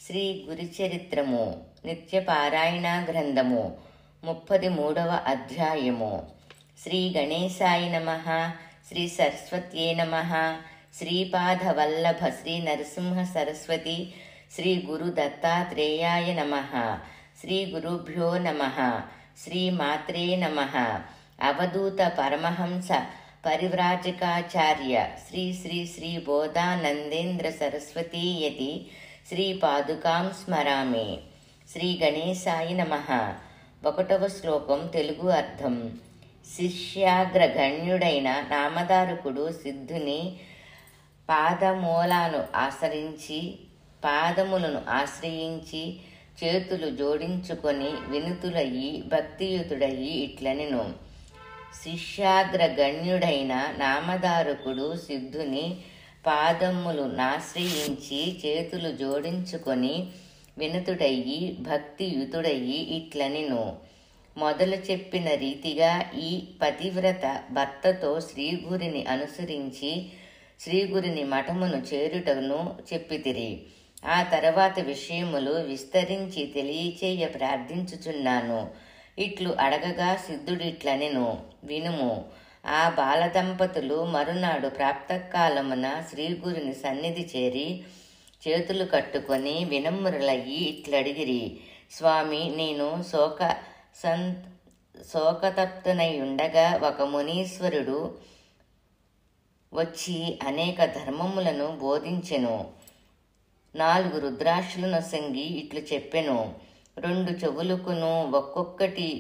శ్రీ గురుచరిత్రము నిత్యపారాయణ గ్రంథము 33వ అధ్యాయము. శ్రీ గణేశాయ నమః. శ్రీ సరస్వత్యే నమః. శ్రీపాదవల్లభ శ్రీ నరసింహ సరస్వతి శ్రీ గురు దత్తాత్రేయాయ నమః. శ్రీ గురుభ్యో నమః. శ్రీ మాత్రే నమః. అవధూత పరమహంస పరివ్రాజకాచార్య శ్రీ శ్రీ శ్రీ బోధానందేంద్ర సరస్వతీ యతి శ్రీ పాదుకాం స్మరామి. శ్రీ గణేశాయ నమః. 1వ శ్లోకం తెలుగు అర్థం. శిష్యాగ్రగణ్యుడైన నామధారకుడు సిద్ధుని పాదములను ఆశ్రయించి చేతులు జోడించుకొని వినుతులయ్యి భక్తియుతుడయ్యి ఇట్లనెను. శిష్యాగ్రగణ్యుడైన నామధారకుడు సిద్ధుని పాదములనాశ్రయించి చేతులు జోడించుకొని వినుతుడయ్యి భక్తియుతుడయ్యి ఇట్లనెను. మొదలు చెప్పిన రీతిగా ఈ పతివ్రత భర్తతో శ్రీగురిని అనుసరించి శ్రీగురిని మఠమును చేరుటను చెప్పితిరి. ఆ తర్వాత విషయములు విస్తరించి తెలియచేయ ప్రార్థించుచున్నాను. ఇట్లు అడగగా సిద్ధుడిట్లనెను, వినుము. ఆ బాలదంపతులు మరునాడు ప్రాప్తకాలమున శ్రీగురుని సన్నిధి చేరి చేతులు కట్టుకొని వినమ్రులయ్యి ఇట్లడిగిరి. స్వామి, నేను శోకతప్తునై ఉండగా ఒక మునీశ్వరుడు వచ్చి అనేక ధర్మములను బోధించెను. 4 రుద్రాక్షలు నొసంగి ఇట్లు చెప్పెను. 2 చెవులకును ఒక్కొక్కటి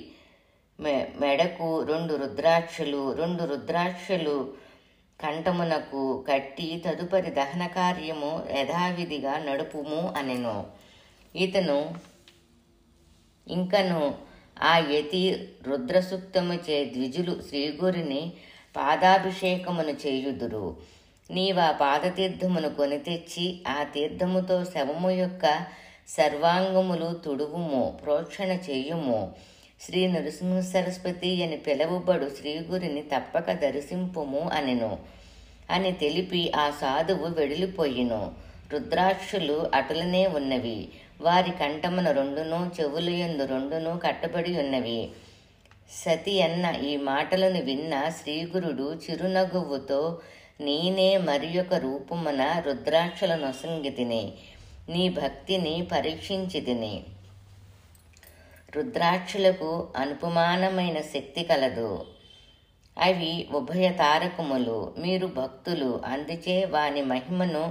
మెడకు 2 రుద్రాక్షలు, 2 రుద్రాక్షలు కంఠమునకు కట్టి తదుపరి దహన కార్యము యథావిధిగా నడుపుము అనెను. ఇతను ఇంకను ఆ యతి రుద్రసూక్తముచే ద్విజులు శ్రీగురిని పాదాభిషేకమును చేయుదురు. నీవా పాదతీర్థమును కొని తెచ్చి ఆ తీర్థముతో శవము యొక్క సర్వాంగములు తుడువుము, ప్రోక్షణ చేయుము. శ్రీ నరసింహ సరస్వతి అని పిలువబడు శ్రీగురిని తప్పక దర్శింపుము అనెను అని తెలిపి ఆ సాధువు వెడిలిపోయిను. రుద్రాక్షలు అటులనే ఉన్నవి. వారి కంఠమున 2ను చెవులయందు 2ను కట్టబడి ఉన్నవి. సతి అన్న ఈ మాటలను విన్న శ్రీగురుడు చిరునగువుతో, నేనే మరి ఒక రూపమున రుద్రాక్షల నొసంగితిని, నీ భక్తిని పరీక్షించితిని. రుద్రాక్షలకు అనుపమానమైన శక్తి కలదు. అవి ఉభయ తారకములు. మీరు భక్తులు, అందుచే వాని మహిమను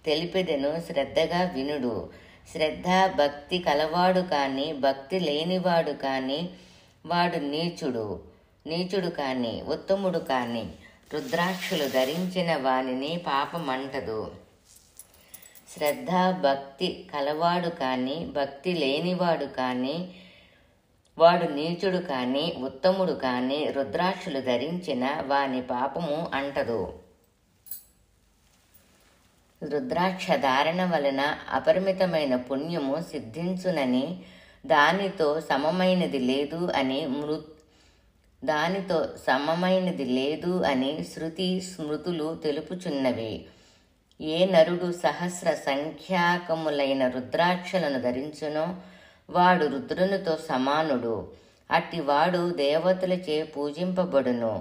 తెలిపెదెను, శ్రద్ధగా వినుడు. శ్రద్ధ భక్తి కలవాడు కాని భక్తి లేనివాడు కాని వాడు నీచుడు కాని ఉత్తముడు కాని రుద్రాక్షలు ధరించిన వానిని పాపమంటదు. శ్రద్ధ భక్తి కలవాడు కాని భక్తి లేనివాడు కాని వాడు నీచుడు కాని ఉత్తముడు కాని రుద్రాక్షలు ధరించిన వాని పాపము అంటదు. రుద్రాక్ష ధారణ వలన అపరిమితమైన పుణ్యము సిద్ధించునని, దానితో సమమైనది లేదు అని శృతి స్మృతులు తెలుపుచున్నవి. ఏ నరుడు సహస్ర సంఖ్యాకములైన రుద్రాక్షలను ధరించునో వాడు రుద్రునితో సమానుడు. అట్టివాడు దేవతలచే పూజింపబడును.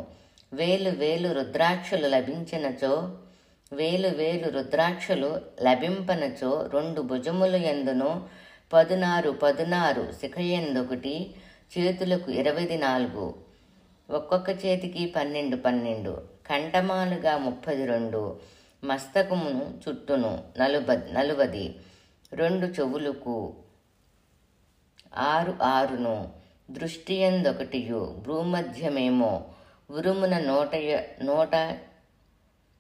వేలు రుద్రాక్షలు లభింపనచో 2 భుజముల యందును 16 శిఖయందొకటి, చేతులకు 24, ఒక్కొక్క చేతికి 12, కంఠమాలుగా 32, మస్తకమును చుట్టూను 40, 2 చెవులకు 6, దృష్టియందొకటియు, భ్రూమధ్యమేమో ఉరుమున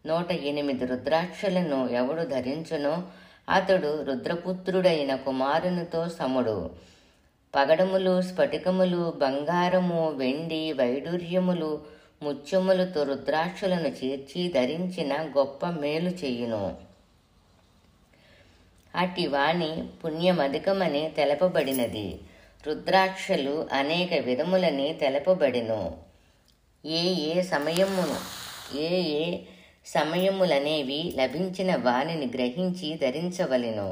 108 రుద్రాక్షలను ఎవడు ధరించునో అతడు రుద్రపుత్రుడైన కుమారునితో సముడు. పగడములు, స్ఫటికములు, బంగారము, వెండి, వైడూర్యములు, ముత్యములతో రుద్రాక్షలను చేర్చి ధరించిన గొప్ప మేలు చేయును. అట్టి వాని పుణ్యమధికమని తెలపబడినది. రుద్రాక్షలు అనేక విధములని తెలపబడిను. ఏ సమయములనేవి లభించిన వానిని గ్రహించి ధరించవలెను.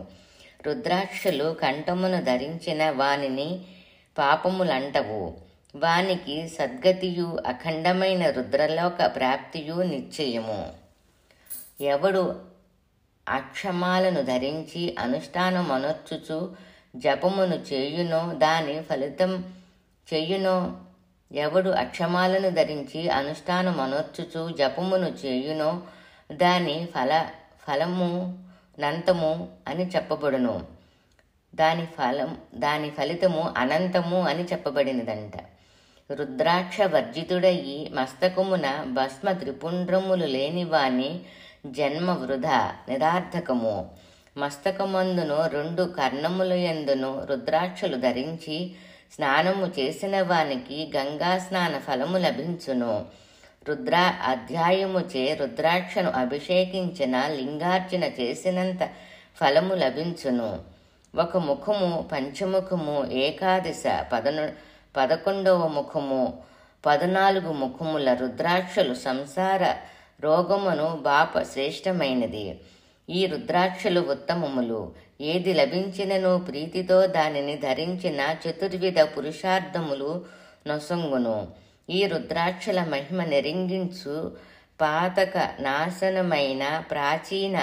రుద్రాక్షలు కంఠమును ధరించిన వానిని పాపములంటవు. వానికి సద్గతియు అఖండమైన రుద్రలోక ప్రాప్తియు నిశ్చయము. ఎవడు అక్షమాలను ధరించి అనుష్ఠానమనొచ్చుచు జపమును చేయునో దాని ఫలితం చేయునో ఎవడు అక్షమాలను ధరించి అనుష్ఠానమనొచ్చుచు జపమును చేయునో దాని ఫలము నంతము అని చెప్పబడును. దాని ఫలితము అనంతము అని చెప్పబడినదంట. రుద్రాక్ష వర్జితుడయి మస్తకమున భస్మ త్రిపుండ్రములు లేని వాని జన్మ వృధా నిరార్థకము. మస్తకమందును 2 కర్ణములయందును రుద్రాక్షలు ధరించి స్నానము చేసిన వానికి గంగా స్నాన ఫలము లభించును. అధ్యాయముచే రుద్రాక్షను అభిషేకించిన లింగార్చన చేసినంత ఫలము లభించును. 1 ముఖము, పంచముఖము, ఏకాదశ 11వ ముఖము, 14 ముఖముల రుద్రాక్షలు సంసార రోగమును బాప శ్రేష్టమైనది. ఈ రుద్రాక్షలు ఉత్తమములు. ఏది లభించినను ప్రీతితో దానిని ధరించిన చతుర్విధ పురుషార్థములు నొసంగును. ఈ రుద్రాక్షల మహిమ నెరింగించు పాతక నాశనమైన ప్రాచీన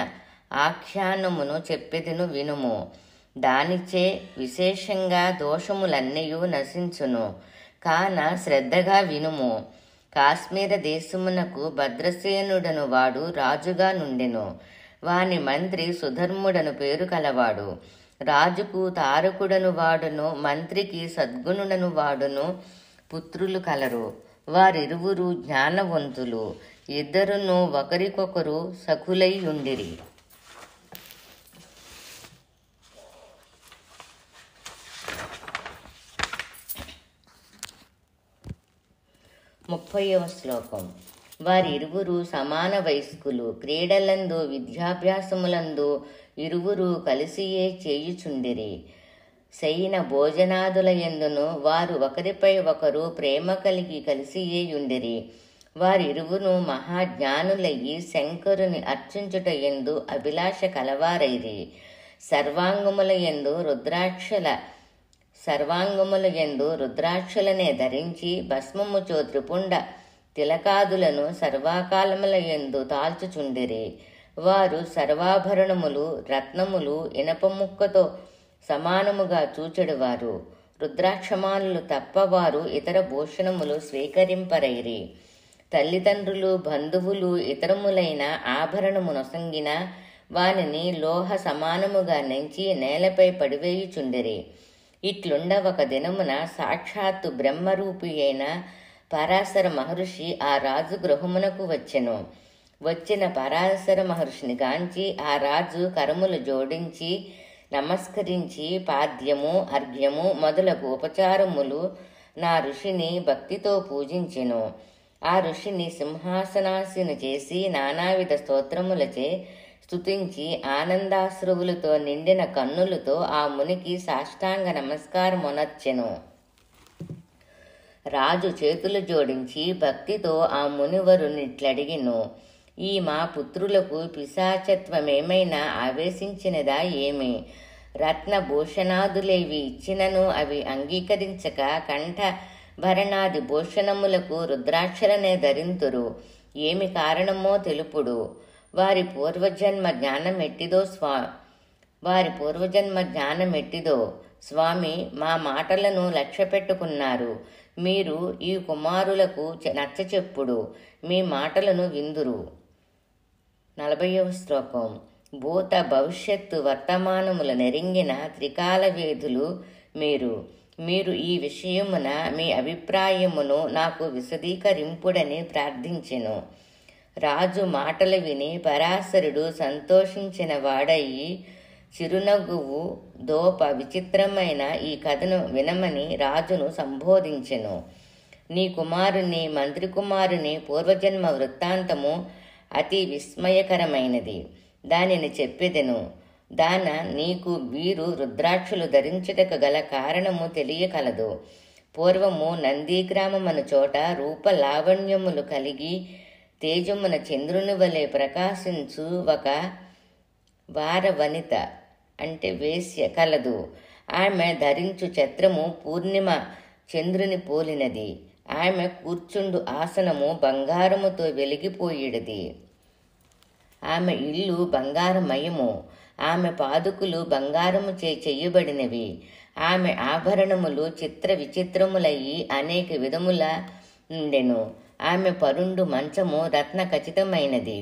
ఆఖ్యానమును చెప్పెదను వినుము. దానిచే విశేషంగా దోషములన్నయూ నశించును. కాన శ్రద్ధగా వినుము. కాశ్మీర దేశమునకు భద్రసేనుడను వాడు రాజుగా నుండెను. వాని మంత్రి సుధర్ముడను పేరు కలవాడు. రాజుకు తారకుడను వాడును, మంత్రికి సద్గుణుడను వాడును పుత్రులు కలరు. వారిరువురు జ్ఞానవంతులు. ఇద్దరును ఒకరికొకరు సఖులై ఉండిరి. 30వ శ్లోకం. వారిరువురు సమాన వయస్కులు. క్రీడలందు విద్యాభ్యాసములందు ఇరువురు కలిసియే చేయుచుండిరి. శయన భోజనాదుల యందును వారు ఒకరిపై ఒకరు ప్రేమ కలిగి కలిసియే యుండిరి. వారిరువును మహాజ్ఞానులయ్యి శంకరుని అర్చించుట యందు అభిలాష కలవారైరి. సర్వాంగముల యందు రుద్రాక్షలనే ధరించి భస్మముచో త్రిపుండ తిలకాదులను సర్వాకాలముల యందు తాల్చుచుండిరి. వారు సర్వాభరణములు రత్నములు ఇనప ముక్కతో సమానముగా చూచెడువారు. రుద్రాక్షమానులు తప్ప వారు ఇతర భూషణములు స్వీకరింపరైరి. తల్లిదండ్రులు బంధువులు ఇతరములైన ఆభరణము నొసంగిన వానిని లోహ సమానముగా నెంచి నేలపై పడివేయుచుండిరి. ఇట్లుండ ఒక దినమున సాక్షాత్తు బ్రహ్మరూపి అయిన పరాశర మహర్షి ఆ రాజు గృహమునకు వచ్చెను. వచ్చిన పరాశర మహర్షిని గాంచి ఆ రాజు కరములు జోడించి నమస్కరించి పాద్యము అర్ఘ్యము మొదలగు ఉపచారములు నా ఋషిని భక్తితో పూజించెను. ఆ ఋషిని సింహాసనాసీను చేసి నానావిధ స్తోత్రములచే స్తుతించి ఆనందాశ్రువులతో నిండిన కన్నులతో ఆ మునికి సాష్టాంగ నమస్కారమునర్చెను. రాజు చేతులు జోడించి భక్తితో ఆ మునివరునిట్లడిగిను. ఈ మా పుత్రులకు పిశాచత్వమేమైనా ఆవేశించినదా ఏమి? రత్నభూషణాదులేవి ఇచ్చినను అవి అంగీకరించక కంఠ భరణాది భూషణములకు రుద్రాక్షలనే ధరింతురు. ఏమి కారణమో తెలుపుడు. వారి పూర్వజన్మ జ్ఞానమెట్టిదో స్వామి, మా మాటలను లక్ష్య పెట్టుకున్నారు. మీరు ఈ కుమారులకు నచ్చచెప్పుడు మీ మాటలను విందురు. 40వ శ్లోకం. భూత భవిష్యత్తు వర్తమానముల నెరింగిన త్రికాల వేదులు మీరు ఈ విషయమున మీ అభిప్రాయమును నాకు విశదీకరింపుడని ప్రార్థించెను. రాజు మాటలు విని పరాశరుడు సంతోషించిన వాడయి చిరునవ్వు దోప విచిత్రమైన ఈ కథను వినమని రాజును సంబోధించెను. నీ కుమారుని మంత్రి కుమారుని పూర్వజన్మ వృత్తాంతము అతి విస్మయకరమైనది. దానిని చెప్పెదెను. దాన నీకు వీరు రుద్రాక్షలు ధరించుటకు గల కారణము తెలియకలదు. పూర్వము నందిగ్రామమను చోట రూప లావణ్యములు కలిగి తేజమున చంద్రుని వలె ప్రకాశించు ఒక వార వనిత అంటే వేశ్య కలదు. ఆమె ధరించు ఛత్రము పూర్ణిమ చంద్రుని పోలినది. ఆమె కూర్చుండు ఆసనము బంగారముతో వెలిగిపోయినది. ఆమె ఇల్లు బంగారమయము. ఆమె పాదుకులు బంగారము చెయ్యబడినవి. ఆమె ఆభరణములు చిత్ర విచిత్రములయ్యి అనేక విధముల నుండెను. ఆమె పరుండు మంచము రత్న ఖచ్చితమైనది.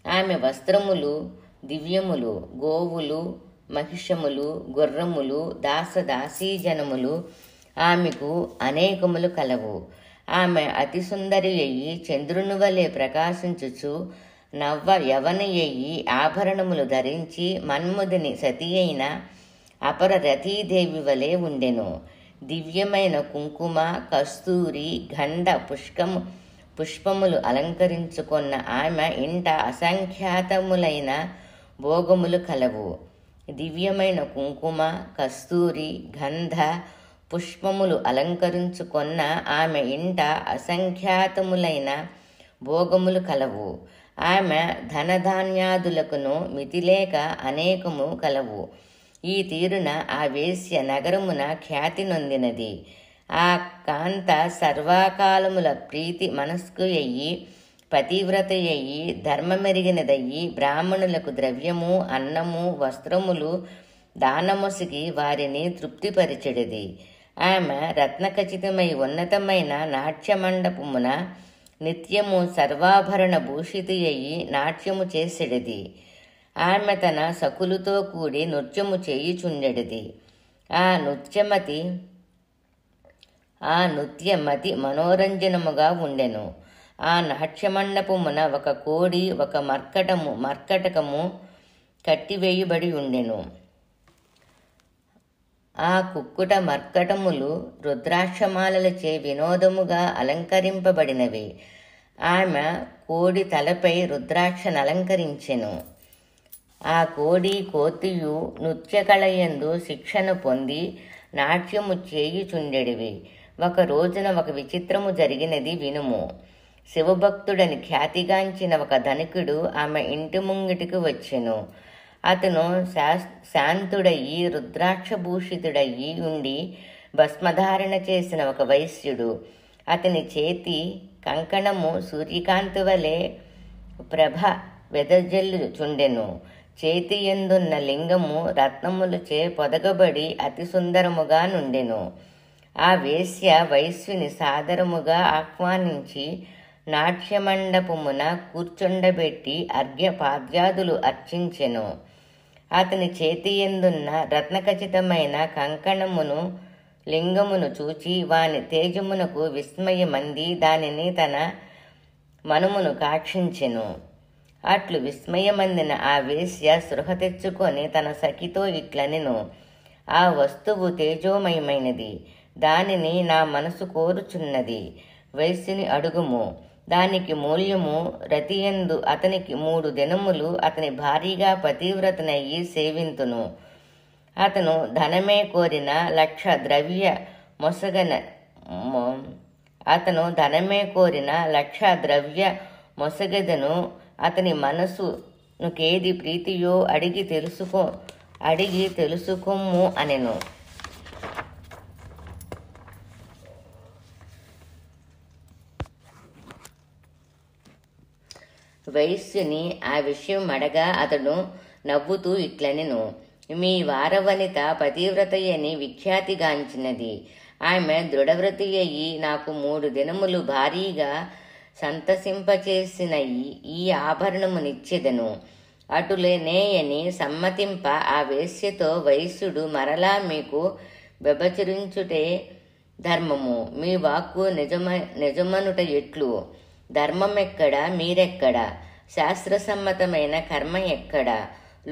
ఆమె వస్త్రములు దివ్యములు. గోవులు, మహిషములు, గుర్రములు, దాసదాసీజనములు ఆమెకు అనేకములు కలవు. ఆమె అతి సుందరి అయ్యి చంద్రుని వలె ప్రకాశించుచు నవ్వ యవనయ్యి ఆభరణములు ధరించి మన్మధుని సతి అయిన అపర రతీదేవి వలె ఉండెను. దివ్యమైన కుంకుమ, కస్తూరి, గంధ పుష్పములు అలంకరించుకున్న ఆమె ఇంట అసంఖ్యాతములైన భోగములు కలవు. దివ్యమైన కుంకుమ, కస్తూరి, గంధ పుష్పములు అలంకరించుకున్న ఆమె ఇంట అసంఖ్యాతములైన భోగములు కలవు. ఆమె ధనధాన్యాదులకును మితిలేక అనేకము కలవు. ఈ తీరున ఆ వేశ్య నగరమున ఖ్యాతి నొందినది. ఆ కాంత సర్వకాలముల ప్రీతి మనస్కు అయ్యి పతివ్రతయ్యి ధర్మమెరిగినదయ్యి బ్రాహ్మణులకు ద్రవ్యము, అన్నము, వస్త్రములు దానమొసిగి వారిని తృప్తిపరిచెడిది. ఆమె రత్నఖచితమై ఉన్నతమైన నాట్యమండపమున నిత్యము సర్వాభరణ భూషితి అయ్యి నాట్యము చేసెడిది. ఆమె తన సకులతో కూడి నృత్యము చేయుచుండెడిది. ఆ నృత్యమతి మనోరంజనముగా ఉండెను. ఆ నాట్యమండపమున ఒక కోడి, ఒక మర్కటకము కట్టివేయబడి ఉండెను. ఆ కుక్కుట మర్కటములు రుద్రాక్షమాలలచే వినోదముగా అలంకరింపబడినవి. ఆమె కోడి తలపై రుద్రాక్షనలంకరించెను. ఆ కోడి కోతియు నృత్యకళయందు శిక్షణ పొంది నాట్యము చేయుచుండెడివి. ఒక రోజున ఒక విచిత్రము జరిగినది వినుము. శివభక్తుడని ఖ్యాతిగాంచిన ఒక ధనికుడు ఆమె ఇంటి ముంగిటికి వచ్చెను. అతను శాంతుడయ్యి రుద్రాక్షభూషితుడయ్యి ఉండి భస్మధారణ చేసిన ఒక వైశ్యుడు. అతని చేతి కంకణము సూర్యకాంతి వలె ప్రభ వెదజల్లుచుండెను. చేతి యందున్న లింగము రత్నములచే పొదగబడి అతి సుందరముగా నుండెను. ఆ వేశ్య వైశ్యుని సాదరముగా ఆహ్వానించి నాట్యమండపమున కూర్చుండబెట్టి అర్ఘ్యపాద్యాదులు అర్చించెను. అతని చేతి యందున్న రత్నఖచితమైన కంకణమును లింగమును చూచి వాని తేజమునకు విస్మయమంది దానిని తన మనుమును కాక్షించెను. అట్లు విస్మయమందిన ఆ వేశ్య సృహ తెచ్చుకొని తన సఖితో ఇట్లనెను, ఆ వస్తువు తేజోమయమైనది, దానిని నా మనసు కోరుచున్నది. వైశ్యుని అడుగుము, దానికి మూల్యము రతియందు అతనికి 3 దినములు అతని భారీగా పతివ్రతనయ్యి సేవింతును. అతను ధనమే కోరిన 1,00,000 ద్రవ్య మొసగెదను. అతని మనసునుకేది ప్రీతియో అడిగి తెలుసుకొమ్ము అనెను. వైశ్యుని ఆ విషయం అడగా అతడు నవ్వుతూ ఇట్లనెను, మీ వారవనిత పతివ్రతయని విఖ్యాతిగాంచినది. ఆమె దృఢవ్రతి అయ్యి నాకు 3 దినములు భారీగా సంతసింపచేసిన ఈ ఆభరణమునిచ్చెదను. అటులనేయని సమ్మతింప ఆ వేశ్యతో వైశ్యుడు మరలా మీకు వ్యభచరించుటే ధర్మము, మీ వాక్కు నిజమనుట ఎట్లు? ధర్మమెక్కడ, మీరెక్కడ? శాస్త్రసమ్మతమైన కర్మ ఎక్కడ?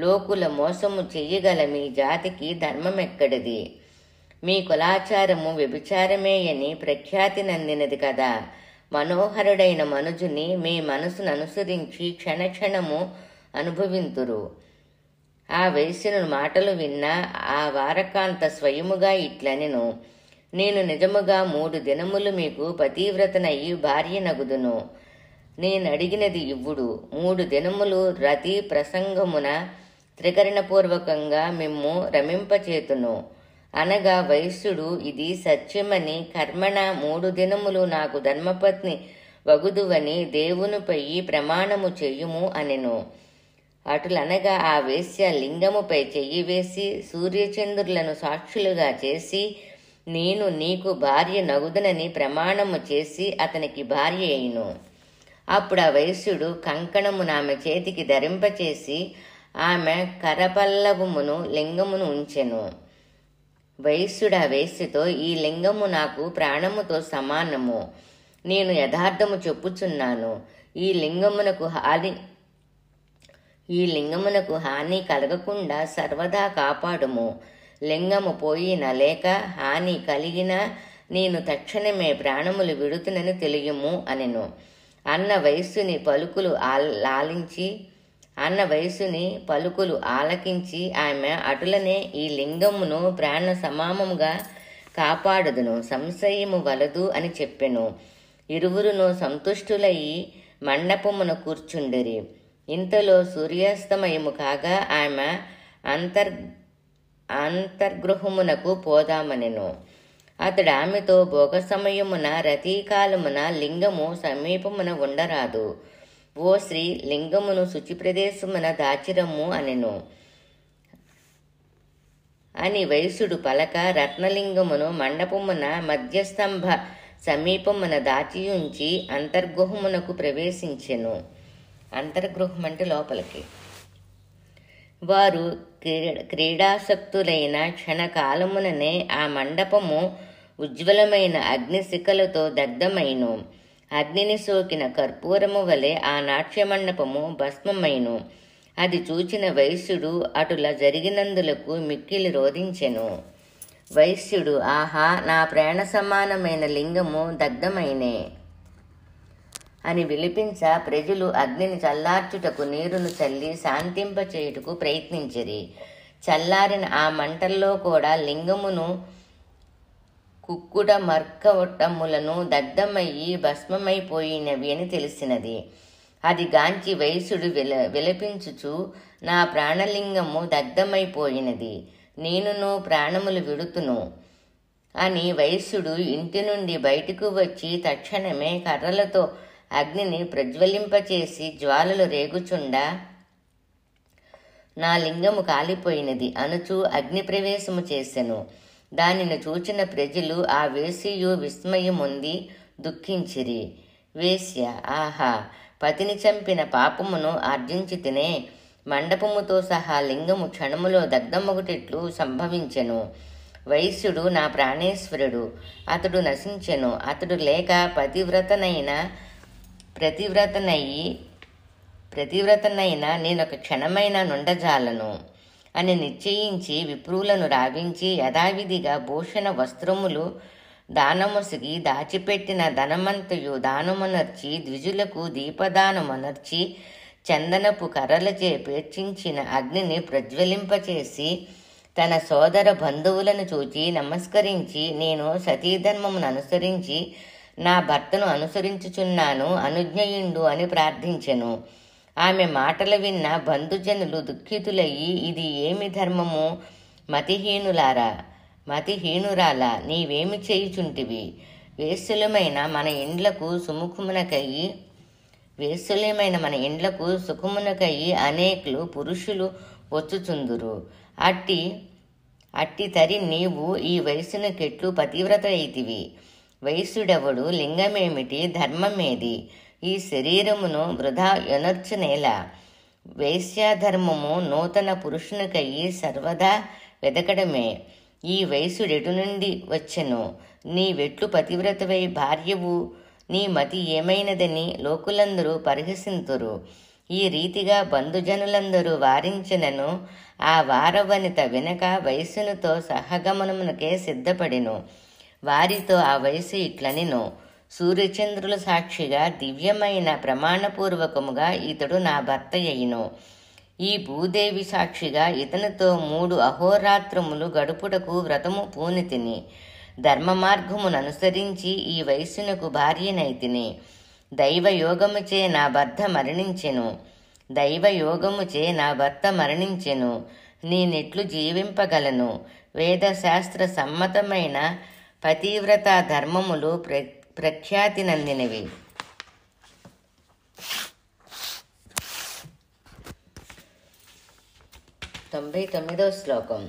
లోకుల మోసము చెయ్యగల మీ జాతికి ధర్మమెక్కడిది? మీ కులాచారము వ్యభిచారమేయని ప్రఖ్యాతి నందినది కదా. మనోహరుడైన మనుజుని మీ మనసును అనుసరించి క్షణక్షణము అనుభవింతురు. ఆ వైశ్యుని మాటలు విన్న ఆ వారకాంత స్వయముగా ఇట్లనెను, నేను నిజముగా 3 దినములు మీకు పతివ్రతనయ్యి భార్య నగుదును. నేనడిగినది ఇవ్వుడు. 3 దినములు రతి ప్రసంగమున త్రికరణపూర్వకంగా మిమ్ము రమింపచేతును. అనగా వైశ్యుడు, ఇది సత్యమని కర్మణ 3 దినములు నాకు ధర్మపత్ని వగుదువని దేవునిపై ప్రమాణము చెయ్యుము అనెను. అటులనగా ఆ వేశ్య లింగముపై చెయ్యి వేసి సూర్యచంద్రులను సాక్షులుగా చేసి, నేను నీకు భార్య నగుదనని ప్రమాణము చేసి అతనికి భార్య అయిను. అప్పుడు ఆ వైశ్యుడు కంకణమును ఆమె చేతికి ధరింపచేసి ఆమె కరపల్లవమును లింగమును ఉంచెను. వైశ్యుడు ఆ వేశ్యతో, ఈ లింగము నాకు ప్రాణముతో సమానము. నేను యథార్థము చెప్పుచున్నాను. ఈ లింగమునకు హాని కలగకుండా సర్వదా కాపాడుము. లింగము పోయిన లేక హాని కలిగిన నేను తక్షణమే ప్రాణములు విడుతునని తెలియము అనెను. అన్న వయస్సుని ఆలకించి ఆమె, అటులనే ఈ లింగమును ప్రాణ సమామముగా కాపాడుదును, సంశయము వలదు అని చెప్పెను. ఇరువురును సంతుష్టులయి మండపమున కూర్చుండిరి. ఇంతలో సూర్యాస్తమయము కాగా ఆమె అంతర్గృహమునకు పోదామనెను. అతడు ఆమెతో, భోగ సమయమున రతీకాలమున లింగము సమీపమున ఉండరాదు. ఓ శ్రీ, లింగమును శుచి ప్రదేశమున దాచిరమ్ము అనెను. అని వైశ్యుడు పలక రత్నలింగమును మండపమున మధ్యస్తంభ సమీపమున దాచియుంచి అంతర్గృహమునకు ప్రవేశించెను. అంతర్గృహం అంటే లోపలికి. వారు క్రీడాసక్తులైన క్షణకాలముననే ఆ మండపము ఉజ్వలమైన అగ్నిశిఖలతో దగ్ధమైను. అగ్నిని సోకిన కర్పూరము వలె ఆ నాట్యమండపము భస్మమైను. అది చూచిన వైశ్యుడు అటుల జరిగినందులకు మిక్కిలి రోధించెను. వైశ్యుడు, ఆహా, నా ప్రాణ సమానమైన లింగము దగ్ధమైనే అని విలిపించ ప్రజలు అగ్నిని చల్లార్చుటకు నీరును చల్లి శాంతింపచేయుటకు ప్రయత్నించిరి. చల్లారిన ఆ మంటల్లో కూడా లింగమును కుక్కుట మర్కవటములను దగ్ధమయ్యి భస్మమైపోయినవి అని తెలిసినది. అది గాంచి వైశ్యుడు విలపించుచు, నా ప్రాణలింగము దగ్ధమైపోయినది, నేనును ప్రాణములు విడుతును అని వైశ్యుడు ఇంటి నుండి బయటకు వచ్చి తక్షణమే కర్రలతో అగ్నిని ప్రజ్వలింపచేసి జ్వాలలు రేగుచుండా, నా లింగము కాలిపోయినది అనుచు అగ్ని ప్రవేశము చేసెను. దానిని చూచిన ప్రజలు ఆ వేశ్యయు విస్మయముంది దుఃఖించిరి. వేశ్య, ఆహా, పతిని చంపిన పాపమును ఆర్జించితినే. మండపముతో సహా లింగము క్షణములో దగ్ధమొకటిట్లు సంభవించెను. వైశ్యుడు నా ప్రాణేశ్వరుడు, అతడు నశించెను. అతడు లేక ప్రతివ్రతనైనా నేనొక క్షణమైనా నుండజాలను అని నిశ్చయించి విప్రులను రావించి యథావిధిగా భూషణ వస్త్రములు దానముసిగి దాచిపెట్టిన ధనమంతయు దానమునర్చి ద్విజులకు దీపదానమునర్చి చందనపు కర్రలచే పేర్చించిన అగ్నిని ప్రజ్వలింపచేసి తన సోదర బంధువులను చూచి నమస్కరించి, నేను సతీధర్మమును అనుసరించి నా భర్తను అనుసరించుచున్నాను, అనుజ్ఞయుండు అని ప్రార్థించెను. ఆమె మాటలు విన్న బంధుజనులు దుఃఖితులయ్యి, ఇది ఏమి ధర్మము? మతిహీనురాలా, నీవేమి చేయుచుంటివి? వేశ్యలమైన మన ఇండ్లకు సుఖమునకయ్యి అనేకులు పురుషులు వచ్చుచుందురు. అట్టి తరి నీవు ఈ వయసునకెట్లు పతివ్రత అయితివి? వయసుడెవడు? లింగమేమిటి? ధర్మమేది? ఈ శరీరమును వృధా యొనర్చునేలా? వేశ్యాధర్మము నూతన పురుషునికయ్యి సర్వదా వెదకడమే. ఈ వయసుడెటు నుండి వచ్చెను? నీవెట్లు పతివ్రతవై భార్యవు? నీ మతి ఏమైనదని లోకులందరూ పరిహసింతురు. ఈ రీతిగా బంధుజనులందరూ వారించినను ఆ వారవనిత వినక వయసునితో సహగమనమునకే సిద్ధపడెను. వారితో ఆ వయసు ఇట్లనెను, సూర్యచంద్రుల సాక్షిగా దివ్యమైన ప్రమాణపూర్వకముగా ఇతడు నా భర్త అయ్యును. ఈ భూదేవి సాక్షిగా ఇతనితో 3 అహోరాత్రములు గడుపుటకు వ్రతము పూనితిని. ధర్మ మార్గమును అనుసరించి ఈ వయస్సునకు భార్యనైతిని. దైవయోగముచే నా భర్త మరణించెను. దైవయోగముచే నా భర్త మరణించెను, నేనెట్లు జీవింపగలను? వేదశాస్త్ర సమ్మతమైన పతివ్రత ధర్మములు ప్రఖ్యాతి నందినవి. 99వ శ్లోకం.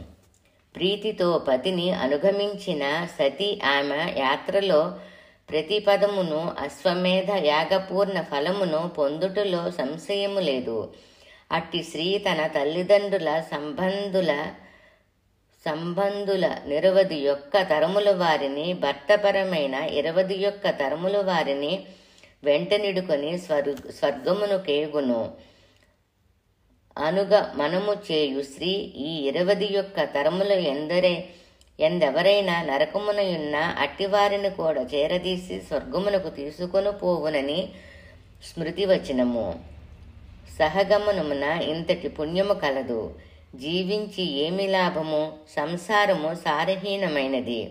ప్రీతితో పతిని అనుగమించిన సతి ఆమె యాత్రలో ప్రతి పదమును అశ్వమేధ యాగపూర్ణ ఫలమును పొందుటలో సంశయము లేదు. అట్టి స్త్రీ తన తల్లిదండ్రుల సంబంధుల 21 తరముల వారిని, భర్తపరమైన 21 తరముల వారిని వెంటనిడుకొని స్వర్గమును కేగును. అనుగ మనము చేయు స్త్రీ ఈ 21 తరముల ఎందెవరైనా నరకమునయున్న అట్టివారిని కూడా చేరదీసి స్వర్గమునకు తీసుకొని పోవునని స్మృతివచనము. సహగమనమున ఇంతటి పుణ్యము కలదు. జీవించి ఏమి లాభము? సంసారము సారహీనమైనది,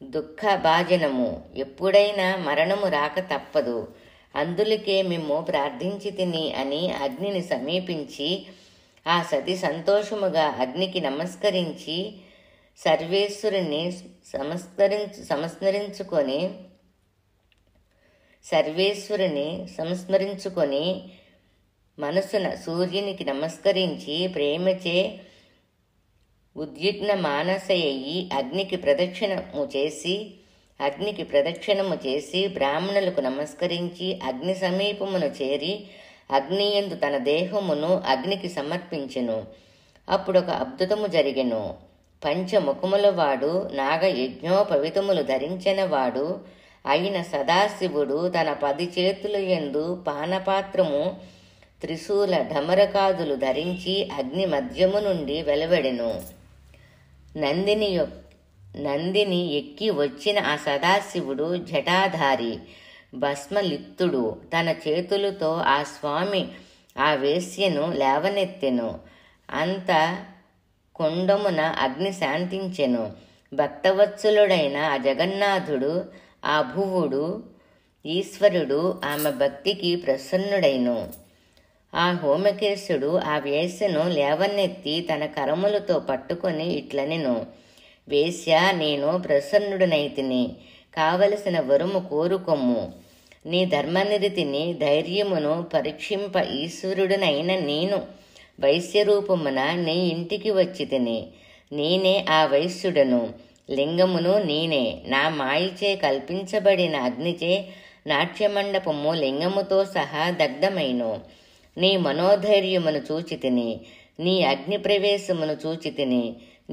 దుఃఖభాజనము. ఎప్పుడైనా మరణము రాక తప్పదు. అందులకే మేము ప్రార్థించి తిని అని అగ్నిని సమీపించి ఆ సతి సంతోషముగా అగ్నికి నమస్కరించి సర్వేశ్వరుని సంస్మరించుకొని మనసున సూర్యునికి నమస్కరించి ప్రేమచే ఉద్విగ్న మానసయ్యి అగ్నికి ప్రదక్షిణము చేసి బ్రాహ్మణులకు నమస్కరించి అగ్ని సమీపమును చేరి అగ్నియందు తన దేహమును అగ్నికి సమర్పించెను. అప్పుడొక అద్భుతము జరిగెను. పంచముఖముల వాడు, నాగ యజ్ఞోపవితములు ధరించిన వాడు అయిన సదాశివుడు తన 10 చేతుల యందు పానపాత్రము, త్రిశూల, ఢమరకాదులు ధరించి అగ్ని మధ్యము నుండి వెలువడెను. నందిని ఎక్కి వచ్చిన ఆ సదాశివుడు జటాధారి, భస్మలిప్తుడు. తన చేతులతో ఆ స్వామి ఆ వేశ్యను లేవనెత్తెను. అంత కుండమున అగ్ని శాంతించెను. భక్తవత్సలుడైన ఆ జగన్నాథుడు, ఆ భువుడు, ఈశ్వరుడు ఆమె భక్తికి ప్రసన్నుడైను. ఆ హోమకేశుడు ఆ వేశ్యను లేవనెత్తి తన కరములతో పట్టుకొని ఇట్లనెను: వేశ్య, నేను ప్రసన్నుడనైతిని, కావలసిన వరము కోరుకొమ్ము. నీ ధర్మనిరతిని ధైర్యమును పరీక్షింప ఈశ్వరుడనైన నేను వైశ్యరూపమున నీ ఇంటికి వచ్చి తిని. నేనే ఆ వైశ్యుడను, లింగమును నేనే. నా మాయిచే కల్పించబడిన అగ్నిచే నాట్యమండపము లింగముతో సహా దగ్ధమైను. నీ మనోధైర్యమును చూచితిని, నీ అగ్ని ప్రవేశమును చూచితిని.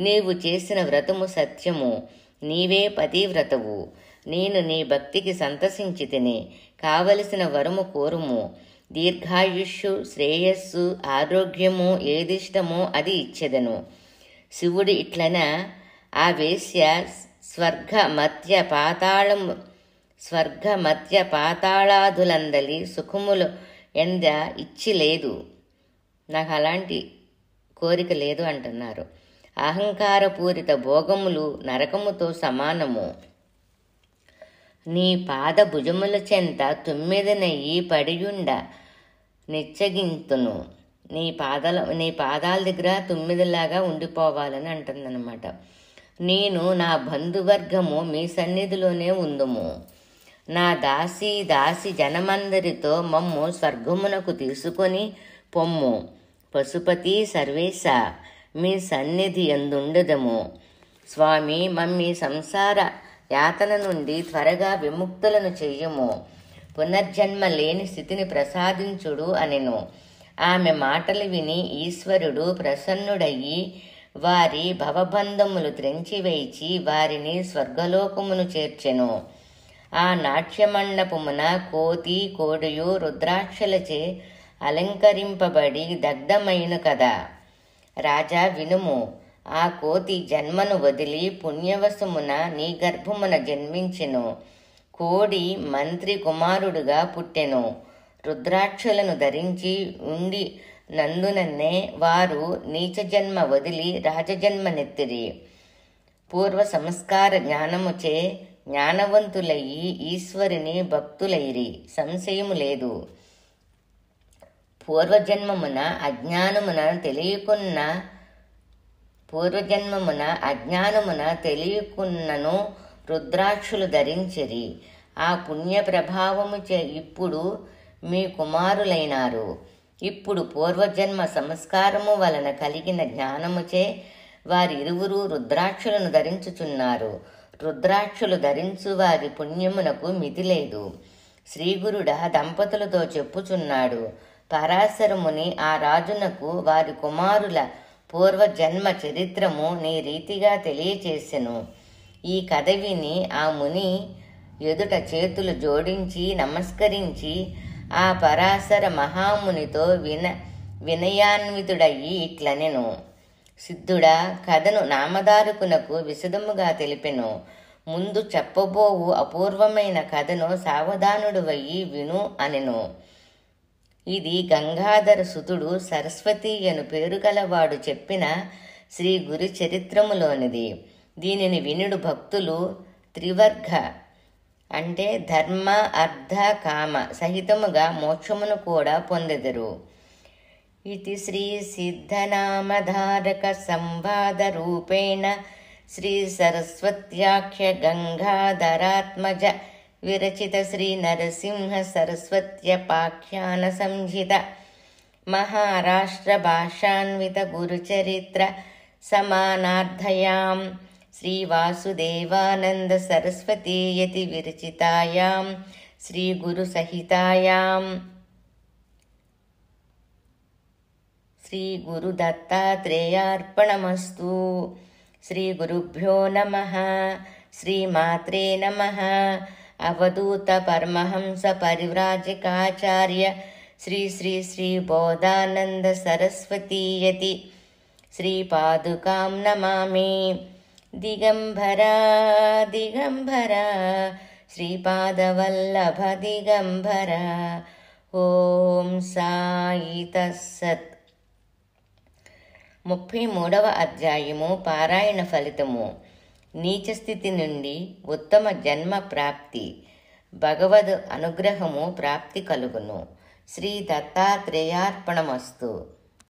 నీవు చేసిన వ్రతము సత్యము, నీవే పతివ్రతవు. నేను నీ భక్తికి సంతసించి తిని. కావలసిన వరము కోరుము. దీర్ఘాయుష్యు, శ్రేయస్సు, ఆరోగ్యము ఏదిష్టమో అది ఇచ్చెదను. శివుడు ఇట్లన ఆ వేశ్య స్వర్గ మధ్య పాతాళాదులందలి సుఖములు ఎంద ఇచ్చి లేదు. నాకు అలాంటి కోరిక లేదు అంటున్నారు. అహంకారపూరిత భోగములు నరకముతో సమానము. నీ పాద భుజముల చెంత 9 నెయ్యి పడియుండ నిచ్చగింతును. నీ పాదాల దగ్గర 9లాగా ఉండిపోవాలని అంటుందన్నమాట. నేను నా బంధువర్గము మీ సన్నిధిలోనే ఉందుము. నా దాసి జనమందరితో మమ్ము స్వర్గమునకు తీసుకొని పొమ్ము. పశుపతి సర్వేశ, మీ సన్నిధి యందుండదము. స్వామి, మమ్మీ సంసార యాతన నుండి త్వరగా విముక్తులను చెయ్యము. పునర్జన్మ లేని స్థితిని ప్రసాదించుడు అనెను. ఆమె మాటలు విని ఈశ్వరుడు ప్రసన్నుడయ్యి వారి భవబంధములు త్రెంచివేచి వారిని స్వర్గలోకమును చేర్చెను. ఆ నాట్యమండపమున కోతి, కోడియు రుద్రాక్షలచే అలంకరింపబడి దగ్ధమైను కదా. రాజా వినుము. ఆ కోతి జన్మను వదిలి పుణ్యవశమున నీ గర్భమున జన్మించెను. కోడి మంత్రి కుమారుడుగా పుట్టెను. రుద్రాక్షలను ధరించి ఉండి నందునన్నే వారు నీచ జన్మ వదిలి రాజజన్మనెత్తిరి. పూర్వ సంస్కార జ్ఞానముచే జ్ఞానవంతులయ్యి ఈశ్వరుని భక్తులైరి, సంశయము లేదు. పూర్వజన్మమున అజ్ఞానమున తెలియకున్నను రుద్రాక్షులు ధరించిరి. ఆ పుణ్య ప్రభావముచే ఇప్పుడు మీ కుమారులైనారు. ఇప్పుడు పూర్వజన్మ సంస్కారము వలన కలిగిన జ్ఞానముచే వారిరువురు రుద్రాక్షులను ధరించుచున్నారు. రుద్రాక్షులు ధరించు వారి పుణ్యమునకు మితిలేదు. శ్రీగురుడ దంపతులతో చెప్పుచున్నాడు. పరాశరముని ఆ రాజునకు వారి కుమారుల పూర్వజన్మ చరిత్రము నీ రీతిగా తెలియచేసెను. ఈ కథ విని ఆ ముని ఎదుట చేతులు జోడించి నమస్కరించి ఆ పరాశర మహామునితో వినయాన్వితుడయ్యి ఇట్లనెను. సిద్ధుడా, కథను నామధారకునకు విశదముగా తెలిపెను. ముందు చెప్పబోవు అపూర్వమైన కథను సావధానుడువయ్యి విను అనెను. ఇది గంగాధర సుతుడు సరస్వతి అను పేరు గలవాడు చెప్పిన శ్రీ గురు చరిత్రములోనిది. దీనిని వినుడు భక్తులు త్రివర్గ అంటే ధర్మ అర్థ కామ సహితముగా మోక్షమును కూడా పొందెదరు. ఇది శ్రీ సిద్ధనామధారక సంవాద రూపేణ శ్రీ సరస్వత్యాఖ్య గంగాధరాత్మజ విరచిత శ్రీ నరసింహ సరస్వత్యపాఖ్యాన సంహిత మహారాష్ట్ర భాషాన్విత గురుచరిత్ర సమానార్థయాం శ్రీ వాసుదేవానంద సరస్వతీయతి విరచితాయాం శ్రీ గురు సహితాయాం శ్రీ గురు దత్తాత్రేయార్పణమస్తు. శ్రీ గురుభ్యో నమః. శ్రీమాత్రే నమః. అవధూత పరమహంస పరివ్రాజకాచార్య శ్రీ శ్రీ శ్రీ బోధానంద సరస్వతీయతి శ్రీపాదుకాం నమామి. దిగంబరా దిగంబరా శ్రీపాదవల్లభ దిగంబరా. ఓం సాయి తత్సత్. 33వ అధ్యాయము పారాయణ ఫలితము. నీచస్థితి నుండి ఉత్తమ జన్మ ప్రాప్తి. భగవద్ అనుగ్రహము ప్రాప్తి కలుగును. శ్రీ దత్తాత్రేయార్పణమస్తు.